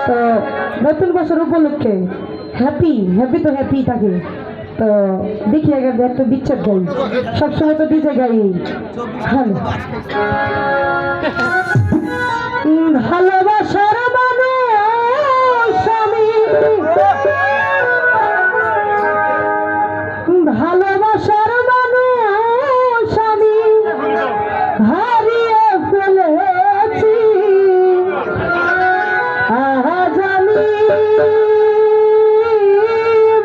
তো নতুন বছর উপলক্ষে হ্যাপি হ্যাপি তো হ্যাপি থাকে। তো দেখি আগে একটা বিচ্ছেদ গাই, সবসময় তো ডিজে গাই। হ্যালো, ভালোবাসার মানুষ আমি, ভালোবাসার মানুষ আমি হারিয়ে ফেলেছি। আজ আমি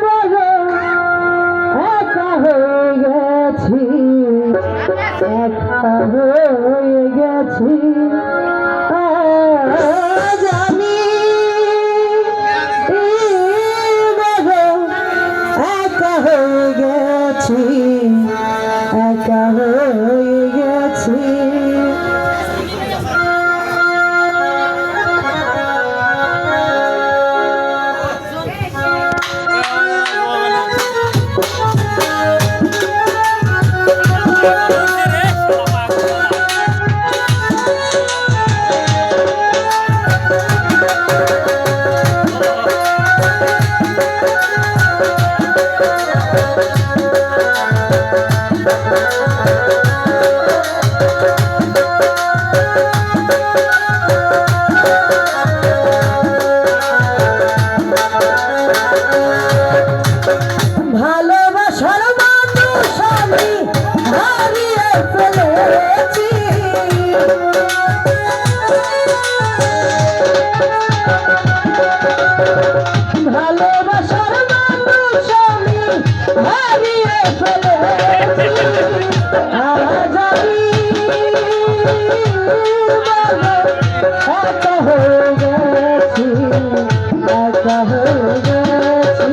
বড় একা হয়ে গেছি, একা হয়ে গেছি। আজ আমি বড় একা হয়ে গেছি, একা হয়ে গেছি। ভালোবাসার মানুষ আমি হারিয়ে ফেলেছি। ভালোবাসার মানুষ আমি হারিয়ে ফেলেছি। আজ আমি একা হয়ে গেছি, একা হয়ে গেছি।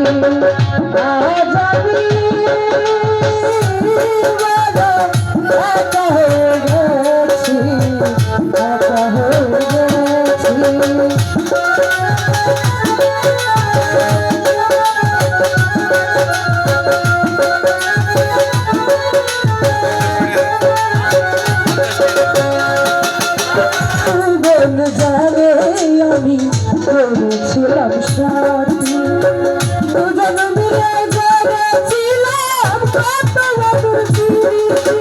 আজ আমি একা হয়ে গেছি, একা হয়ে গেছি। বন জানে আমি করেছিলাম সাথী, দুজন মিলে গড়েছিলাম কত মধুর স্মৃতি।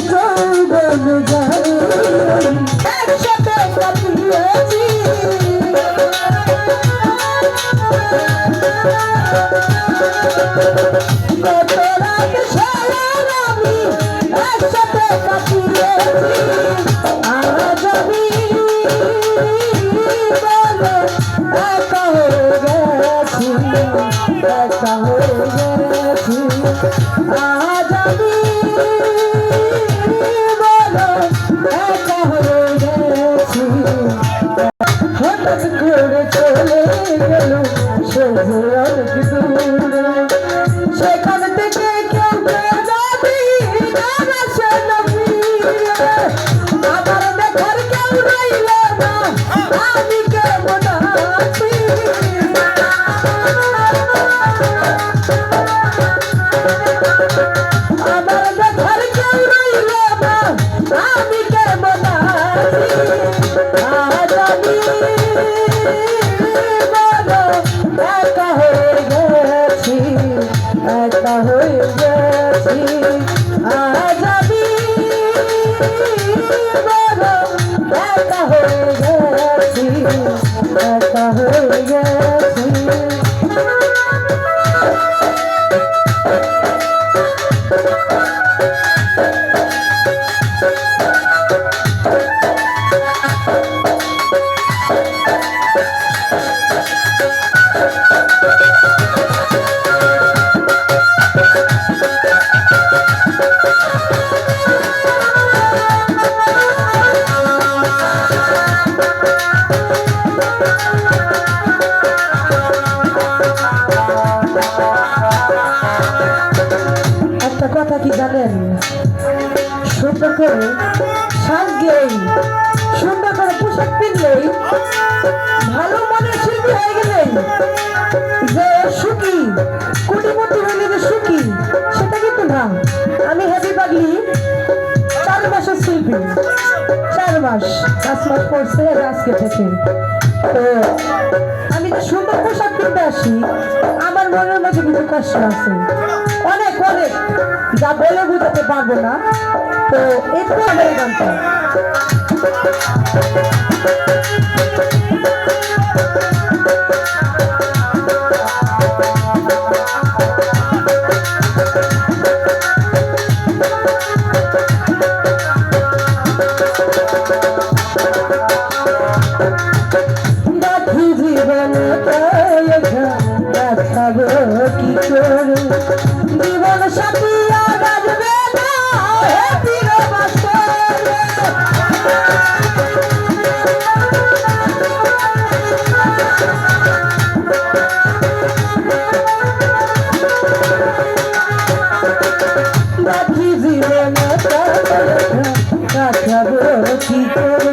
যৌবন জানে একসাথে কাটিয়েছি, কত রাত সারার আমি একসাথে কাটিয়েছি। আজ আমি বলো একা হয়ে গেছি, একা হয়ে গেছি। আজ আমি বলো একা হয়ে গেছি। হঠাৎ করে চলে গেল সে অনেক দূরে, সেখান থেকে কেউ যাবি না সে নবীরে। আমার দেখার কেউ রইল না, আমি কেমন আছি। আমার দেখার কেউ রইল না, আমি কেমন আছি। আজ আমি বলো একা হয়ে গেছি, একা হয়ে গেছি। আজ আমি বলো একা হয়ে গেছি, একা হয়ে গেছি। একটা কথা কি জানেন, সুন্দর করে শ্বাস দিয়েই সুন্দর করে পোশাক কিনলেই ভালো মনের শিল্পী হয়ে গেলেন, যে সুখী কোটিপতি হইলে যে সুখী সেটা কিন্তু না। আমি হ্যাপি পাগলি 4 মাসের শিল্পী, 4 মাস 5 মাস পড়ছে আজকে থেকে। তো আমি যে সুন্দর পোশাক কিনতে আসি আমার মনের মধ্যে কিন্তু কষ্ট আছে অনেক অনেক, যা বলে বুঝাতে পারবো না। তো একটু আমার গানটা কি করে জীবন সাথী আর আসবে না জীবন কি করে